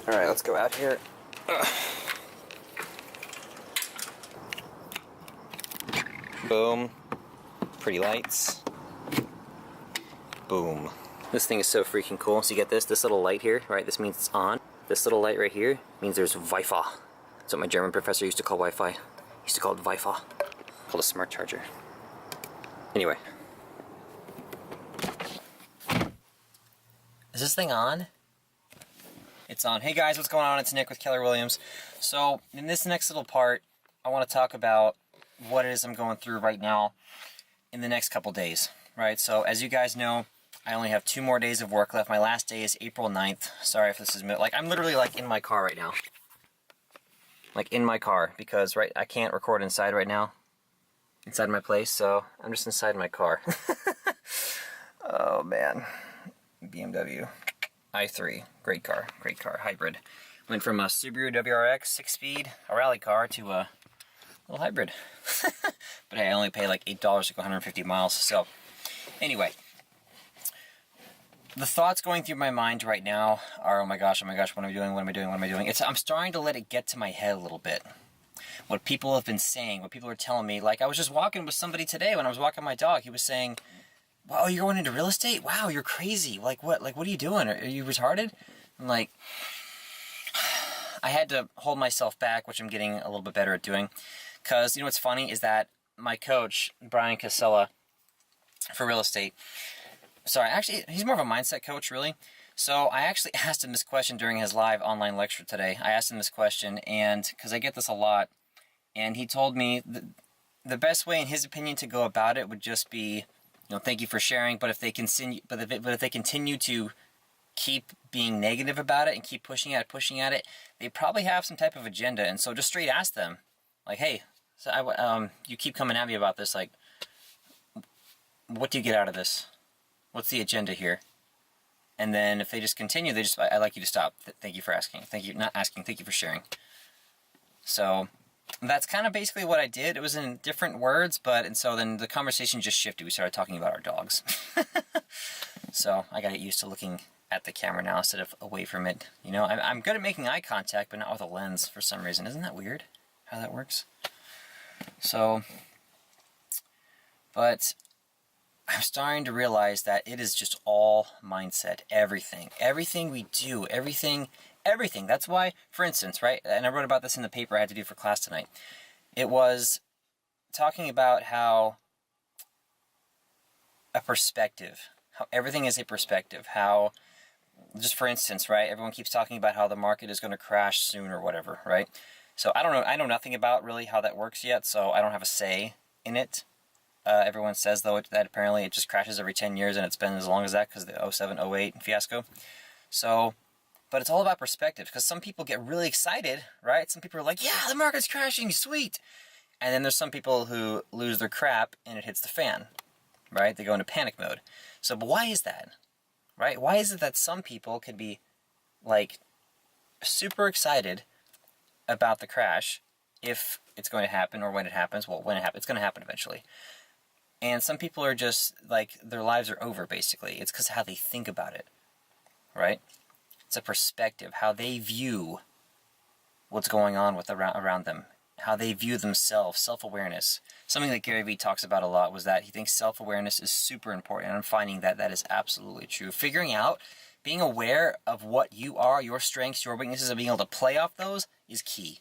Alright, let's go out here. Boom. Pretty lights. Boom. This thing is so freaking cool. So you get this little light here, right? This means it's on. This little light right here means there's Wi-Fi. That's what my German professor used to call Wi-Fi. He used to call it Wi-Fi. Called a smart charger. Anyway. Is this thing on? It's on. Hey guys, what's going on? It's Nick with Keller Williams. So, in this next little part, I want to talk about what it is I'm going through right now in the next couple days, right? So, as you guys know, I only have 2 more days of work left. My last day is April 9th. Sorry if this is... Like, I'm literally, like, in my car right now. Like, in my car, because, right, I can't record inside right now. Inside my place, so I'm just inside my car. Oh, man. BMW i3. Great car. Great car. Hybrid. Went from a Subaru WRX 6-speed, a rally car, to a little hybrid. But hey, I only pay like $8 to go 150 miles. So, anyway. The thoughts going through my mind right now are, oh my gosh, what am I doing, what am I doing, what am I doing? I'm starting to let it get to my head a little bit. What people have been saying, what people are telling me. Like, I was just walking with somebody today when I was walking my dog. He was saying, wow, you're going into real estate? Wow, you're crazy. Like, what are you doing? Are you retarded? I'm like, I had to hold myself back, which I'm getting a little bit better at doing. Because, you know what's funny is that my coach, Brian Casella, for real estate, sorry, actually, he's more of a mindset coach, really. So I actually asked him this question during his live online lecture today. I asked him this question, and because I get this a lot, and he told me the best way, in his opinion, to go about it would just be, you know, thank you for sharing. But if they continue to keep being negative about it and keep pushing at it, they probably have some type of agenda. And so just straight ask them, like, hey, so you keep coming at me about this. Like, what do you get out of this? What's the agenda here? And then if they just continue, I'd like you to stop. Thank you for asking. Thank you, not asking. Thank you for sharing. So that's kind of basically what I did. It was in different words, and so then the conversation just shifted. We started talking about our dogs. So I got used to looking at the camera now instead of away from it. You know, I'm good at making eye contact, but not with a lens for some reason. Isn't that weird how that works? So, but I'm starting to realize that it is just all mindset. Everything we do, everything. That's why, for instance, right, and I wrote about this in the paper I had to do for class tonight. It was talking about how everything is a perspective, how, just for instance, right, everyone keeps talking about how the market is going to crash soon or whatever, right? So I know nothing about really how that works yet, so I don't have a say in it. Everyone says, though, that apparently it just crashes every 10 years, and it's been as long as that because of the 07, 08 fiasco. So, but it's all about perspective, because some people get really excited, right? Some people are like, yeah, the market's crashing, sweet! And then there's some people who lose their crap, and it hits the fan, right? They go into panic mode. So, but why is that, right? Why is it that some people can be, like, super excited about the crash if it's going to happen, or when it happens? Well, when it happens, it's going to happen eventually. And some people are just, like, their lives are over, basically. It's because of how they think about it, right? It's a perspective, how they view what's going on around them, how they view themselves, self-awareness. Something that Gary Vee talks about a lot was that he thinks self-awareness is super important, and I'm finding that that is absolutely true. Figuring out, being aware of what you are, your strengths, your weaknesses, and being able to play off those is key.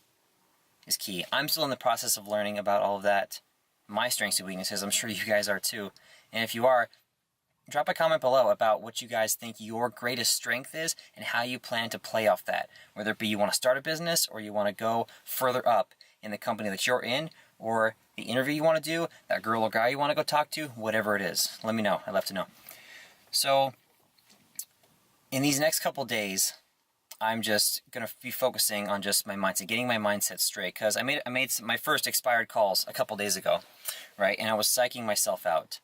I'm still in the process of learning about all of that, my strengths and weaknesses. I'm sure you guys are too. And if you are, drop a comment below about what you guys think your greatest strength is and how you plan to play off that. Whether it be you want to start a business, or you want to go further up in the company that you're in, or the interview you want to do, that girl or guy you want to go talk to, whatever it is. Let me know. I'd love to know. So, in these next couple days, I'm just going to be focusing on just my mindset, getting my mindset straight, because I made my first expired calls a couple days ago, right? And I was psyching myself out.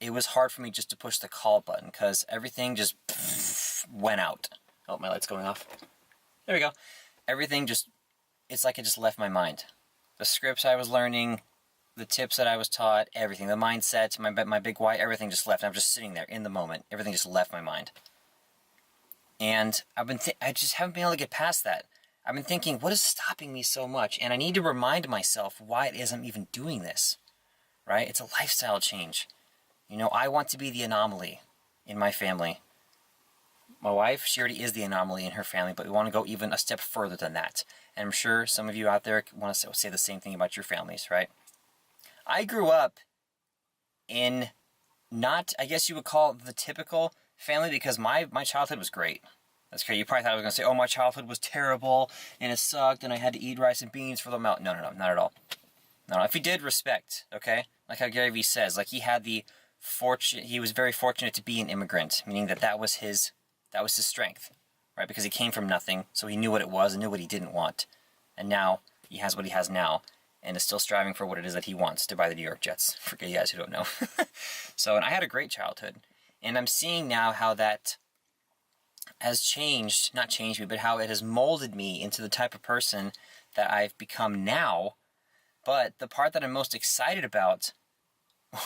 It was hard for me just to push the call button, because everything just went out. Oh, my light's going off. There we go. Everything just, it's like it just left my mind. The scripts I was learning, the tips that I was taught, everything, the mindset, my big why, everything just left. I'm just sitting there in the moment. Everything just left my mind. And I just haven't been able to get past that. I've been thinking, what is stopping me so much? And I need to remind myself why it is I'm even doing this, right? It's a lifestyle change. You know, I want to be the anomaly in my family. My wife, she already is the anomaly in her family, but we want to go even a step further than that. And I'm sure some of you out there want to say the same thing about your families, right? I grew up in not, I guess you would call it the typical family, because my childhood was great. That's great. You probably thought I was going to say, oh, my childhood was terrible and it sucked and I had to eat rice and beans for the milk. No, not at all. No, if he did, respect, okay? Like how Gary Vee says, like he was very fortunate to be an immigrant, meaning that was his strength, right? Because he came from nothing, so he knew what it was and knew what he didn't want. And now he has what he has now and is still striving for what it is that he wants, to buy the New York Jets, for you guys who don't know. So, and I had a great childhood. And I'm seeing now how that has not changed me, but how it has molded me into the type of person that I've become now. But the part that I'm most excited about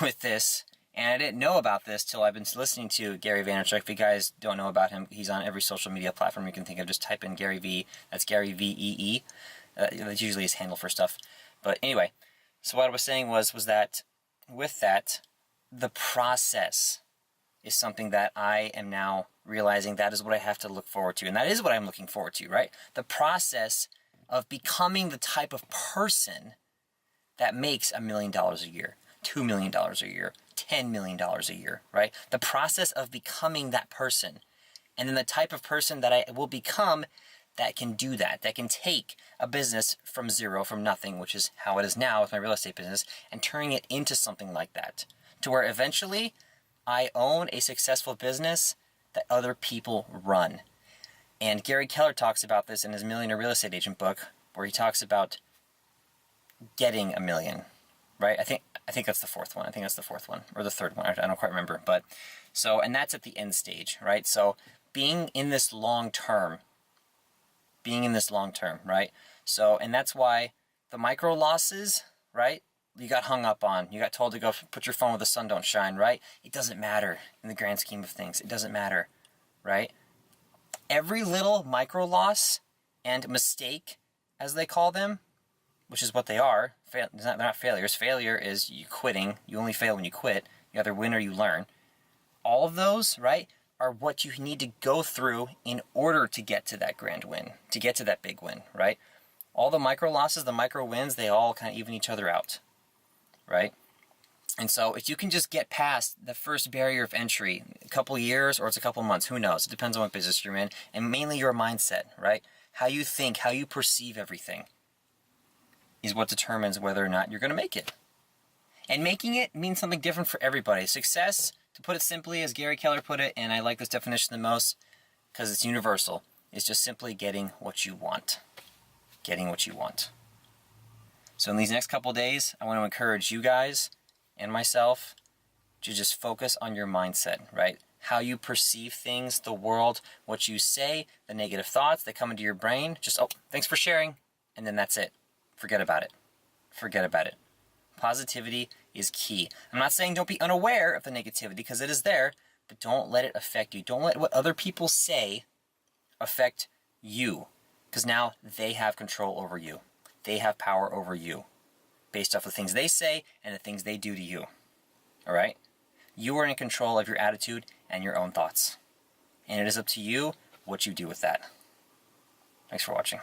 with this, and I didn't know about this till I've been listening to Gary Vaynerchuk. If you guys don't know about him, he's on every social media platform you can think of. Just type in Gary V. That's Gary VEE. That's usually his handle for stuff. But anyway, so what I was saying was that with that, the process is something that I am now realizing that is what I have to look forward to. And that is what I'm looking forward to, right? The process of becoming the type of person that makes $1 million a year, $2 million a year, $10 million a year, right? The process of becoming that person. And then the type of person that I will become that can do that can take a business from zero, from nothing, which is how it is now with my real estate business, and turning it into something like that. To where eventually I own a successful business that other people run. And Gary Keller talks about this in his Millionaire Real Estate Agent book, where he talks about getting $1 million, right? I think that's the fourth one. I think that's the fourth one, or the third one. I don't quite remember. But so, and that's at the end stage, right? So being in this long term, right? So, and that's why the micro losses, right? You got hung up on. You got told to go put your phone where the sun don't shine, right? It doesn't matter in the grand scheme of things. It doesn't matter, right? Every little micro loss and mistake, as they call them, which is what they are. They're not failures. Failure is you quitting. You only fail when you quit. You either win or you learn. All of those, right, are what you need to go through in order to get to that grand win, to get to that big win, right? All the micro losses, the micro wins, they all kind of even each other out, right? And so if you can just get past the first barrier of entry, a couple years or it's a couple months, who knows? It depends on what business you're in, and mainly your mindset, right? How you think, how you perceive everything is what determines whether or not you're going to make it. And making it means something different for everybody. Success, to put it simply, as Gary Keller put it, and I like this definition the most because it's universal, is just simply getting what you want. Getting what you want. So in these next couple of days, I want to encourage you guys and myself to just focus on your mindset, right? How you perceive things, the world, what you say, the negative thoughts that come into your brain. Just, oh, thanks for sharing. And then that's it. Forget about it. Forget about it. Positivity is key. I'm not saying don't be unaware of the negativity, because it is there, but don't let it affect you. Don't let what other people say affect you, because now they have control over you. They have power over you based off the things they say and the things they do to you. All right? You are in control of your attitude and your own thoughts. And it is up to you what you do with that. Thanks for watching.